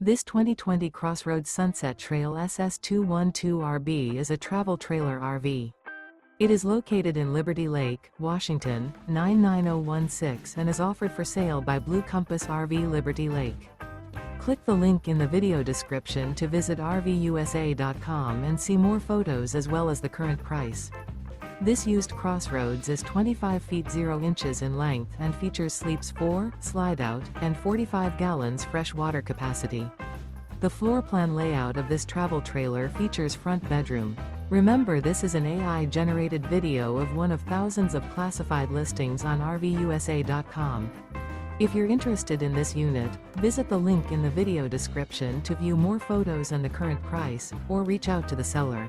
This 2020 CrossRoads Sunset Trail SS212RB is a travel trailer RV. It is located in Liberty Lake, Washington, 99016 and is offered for sale by Blue Compass RV Liberty Lake. Click the link in the video description to visit RVUSA.com and see more photos as well as the current price. This used CrossRoads is 25 feet 0 inches in length and features sleeps 4, Slideout, and 45 gallons fresh water capacity. The floor plan layout of this travel trailer features front bedroom. Remember, this is an AI-generated video of one of thousands of classified listings on RVUSA.com. If you're interested in this unit, visit the link in the video description to view more photos and the current price, or reach out to the seller.